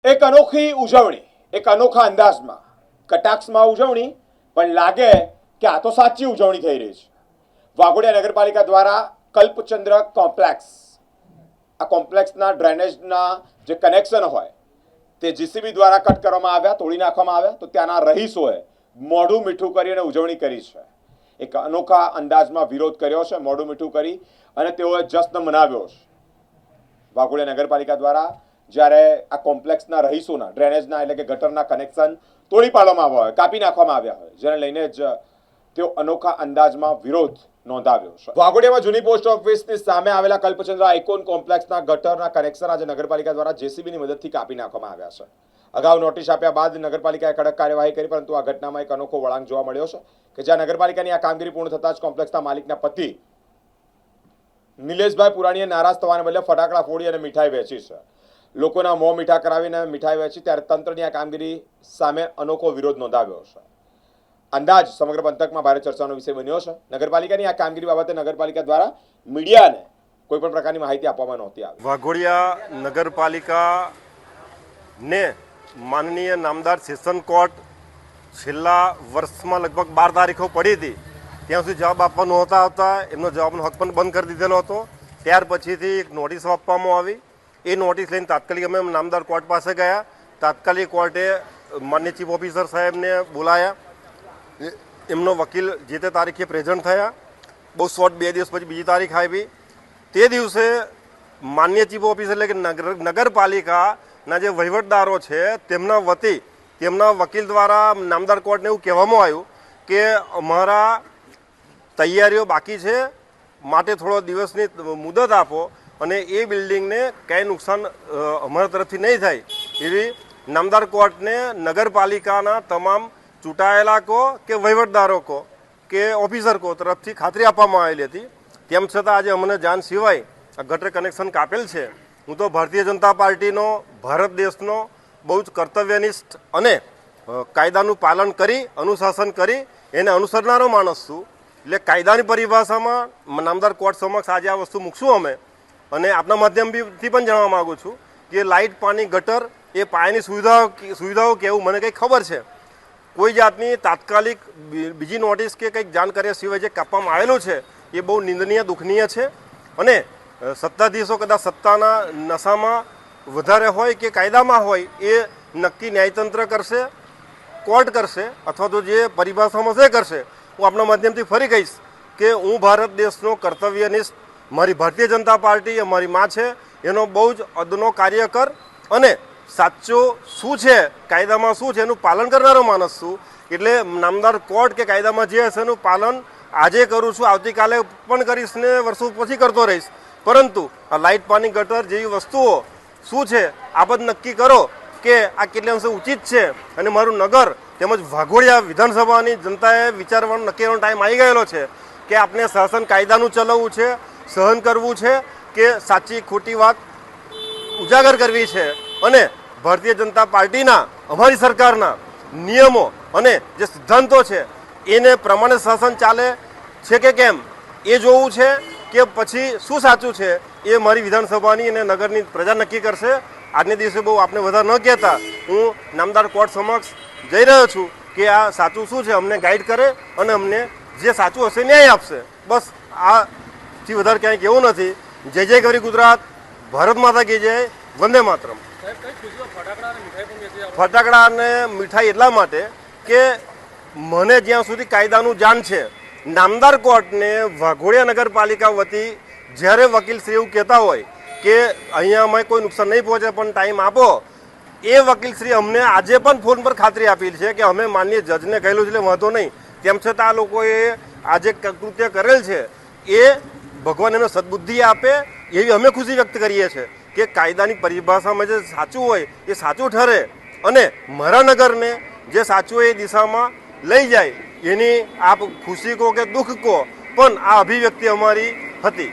એક અનોખી ઉજવણી, એક અનોખા અંદાજમાં, કટાક્ષમાં ઉજવણી, પણ લાગે કે આ તો સાચી ઉજવણી થઈ રહી છે. વાઘોડિયા નગરપાલિકા દ્વારા કલ્પચંદ્ર કોમ્પ્લેક્સ, આ કોમ્પ્લેક્સના ડ્રેનેજના જે કનેક્શન હોય તે જીસીબી દ્વારા કટ કરવામાં આવ્યા, તોડી નાખવામાં આવ્યા. તો ત્યાંના રહીશોએ મોઢું મીઠું કરીને ઉજવણી કરી છે. એક અનોખા અંદાજમાં વિરોધ કર્યો છે, મોઢું મીઠું કરી, અને તેઓએ જશ્ન મનાવ્યો છે. વાઘોડિયા નગરપાલિકા દ્વારા જ્યારે આ કોમ્પ્લેક્સના રહીશોના ડ્રેનેજના એટલે કે ગટરના કનેક્શન તોડી પાડવામાં આવ્યા હોય, કાપી નાખવામાં આવ્યા હોય, જેને લઈને જ તેઓ અનોખા અંદાજમાં વિરોધ નોંધાવ્યો છે. વાઘોડિયામાં જૂની પોસ્ટ ઓફિસની સામે આવેલા કલ્પચંદ્ર આઇકોન કોમ્પ્લેક્સના ગટરના કનેક્શન આજે નગરપાલિકા દ્વારા જેસીબીની મદદથી કાપી નાખવામાં આવ્યા છે. અગાઉ નોટિસ આપ્યા બાદ નગરપાલિકાએ કડક કાર્યવાહી કરી, પરંતુ આ ઘટનામાં એક અનોખો વળાંક જોવા મળ્યો છે કે જ્યાં નગરપાલિકાની આ કામગીરી પૂર્ણ થતાં જ કોમ્પ્લેક્સના માલિકના પતિ નિલેશભાઈ પુરાણીએ નારાજ થવાને બદલે ફટાકડા ફોડી અને મીઠાઈ વેચી છે. લોકોના મોં મીઠા કરાવીને મીઠાઈ વેચી, ત્યારે તંત્રની આ કામગીરી સામે અનોખો વિરોધ નોંધાવ્યો છે. અંદાજ સમગ્ર પંથકમાં ભારે ચર્ચાનો વિષય બન્યો છે. નગરપાલિકાની આ કામગીરી બાબતે નગરપાલિકા દ્વારા મીડિયાને કોઈ પણ પ્રકારની માહિતી આપવામાં નહોતી આવી. વાઘોડિયા નગરપાલિકાને માનનીય નામદાર સેશન કોર્ટ છેલ્લા વર્ષમાં લગભગ 12 તારીખો પડી હતી, ત્યાં સુધી જવાબ આપવા નહોતા આવતા. એમનો જવાબનો હક પણ બંધ કરી દીધેલો હતો. ત્યાર પછીથી એક નોટિસ આપવામાં આવી. એ નોટિસ લઈને તાત્કાલિક અમે નામદાર કોર્ટ પાસે ગયા. તાત્કાલિક કોર્ટે માન્ય ચીફ ઓફિસર સાહેબને બોલાયા. એમનો વકીલ જે તે તારીખે પ્રેઝન્ટ થયા. બહુ શોર્ટ 2 દિવસ પછી બીજી તારીખ આવી. તે દિવસે માન્ય ચીફ ઓફિસર એટલે કે નગરપાલિકાના જે વહીવટદારો છે તેમના વતી તેમના વકીલ દ્વારા નામદાર કોર્ટને એવું કહેવામાં આવ્યું કે અમારા તૈયારીઓ બાકી છે, માટે થોડો દિવસની મુદત આપો અને એ બિલ્ડિંગને કાંઈ નુકસાન અમારા તરફથી નહીં થાય એવી નામદાર કોર્ટને નગરપાલિકાના તમામ ચૂંટાયેલા કો કે વહીવટદારો કો કે ઓફિસર કો તરફથી ખાતરી આપવામાં આવેલી હતી. તેમ છતાં આજે અમને જાણ સિવાય આ ગટર કનેક્શન કાપેલ છે. હું તો ભારતીય જનતા પાર્ટીનો, ભારત દેશનો બહુ જ કર્તવ્યનિષ્ઠ અને કાયદાનું પાલન કરી, અનુશાસન કરી એને અનુસરનારો માણસ છું. એટલે કાયદાની પરિભાષામાં નામદાર કોર્ટ સમક્ષ આજે આ વસ્તુ મૂકશું અમે. અને આપના માધ્યમથી પણ જાણવા માગું છું કે લાઇટ, પાણી, ગટર એ પાયાની સુવિધાઓ કેવું મને કંઈ ખબર છે. કોઈ જાતની તાત્કાલિક બીજી નોટિસ કે કંઈક જાણ કર્યા સિવાય જે કાપવામાં આવેલું છે એ બહુ નિંદનીય, દુઃખનીય છે. અને સત્તાધીશો કદાચ સત્તાના નશામાં વધારે હોય કે કાયદામાં હોય એ નક્કી ન્યાયતંત્ર કરશે, કોર્ટ કરશે, અથવા તો જે પરિભાષામાં છે કરશે. હું આપણા માધ્યમથી ફરી કહીશ કે હું ભારત દેશનો કર્તવ્યનિષ્ઠ, મારી ભારતીય જનતા પાર્ટી અમારી માં છે, એનો બહુ જ અદનો કાર્યકર અને સાચું શું છે, કાયદામાં શું છે એનું પાલન કરનારો માણસ છું. એટલે નામદાર કોર્ટ કે કાયદામાં જે હશે એનું પાલન આજે કરું છું, આવતીકાલે પણ કરીશ ને વર્ષો પછી કરતો રહીશ. પરંતુ આ લાઇટ, પાણી, ગટર જેવી વસ્તુઓ શું છે આપ જ નક્કી કરો કે આ કેટલા અંશે ઉચિત છે. અને મારું નગર તેમજ વાઘોડિયા વિધાનસભાની જનતાએ વિચારવાનો નક્કી કરવાનો ટાઈમ આવી ગયેલો છે કે આપણે શાસન કાયદાનું ચલાવવું છે, સહન કરવું છે કે સાચી ખોટી વાત ઉજાગર કરવી છે. અને ભારતીય જનતા પાર્ટીના, અમારી સરકારના નિયમો અને જે સિદ્ધાંતો છે એને પ્રમાણે શાસન ચાલે છે કે કેમ એ જોવું છે કે પછી શું સાચું છે એ મારી વિધાનસભાની અને નગરની પ્રજા નક્કી કરશે. આજને દિવસે બહુ આપને વધારે ન કહેતા હું નામદાર કોર્ટ સમક્ષ જઈ રહ્યો છું કે આ સાચું શું છે અમને ગાઈડ કરે અને અમને જે સાચું હશે ન્યાય આપશે. બસ આથી વધારે ક્યાંય કેવું નથી. જય જય ગરી ગુજરાત, ભારત માતા કી જય, વંદે માતરમ. ફટાકડા અને મીઠાઈ એટલા માટે કે મને જ્યાં સુધી કાયદાનું જાણ છે, નામદાર કોર્ટને વાઘોડિયા નગરપાલિકા વતી જ્યારે વકીલશ્રી એવું કહેતા હોય કે અહીંયા અમે કોઈ નુકસાન નહીં પહોંચે પણ ટાઈમ આપો, એ વકીલશ્રી અમને આજે પણ ફોન પર ખાતરી આપેલી છે કે અમે માન્ય જજને કહેલું છે એટલે વાંધો નહીં. તેમ છતાં આ લોકોએ આજે કૃત્ય કરેલ છે એ ભગવાન એનો સદબુદ્ધિ આપે એવી અમે ખુશી વ્યક્ત કરીએ છીએ કે કાયદાની પરિભાષામાં જે સાચું હોય એ સાચું ઠરે અને મારા નગરને જે સાચું એ દિશામાં લઈ જાય. એની આપ ખુશી કહો કે દુઃખ કહો, પણ આ અભિવ્યક્તિ અમારી હતી.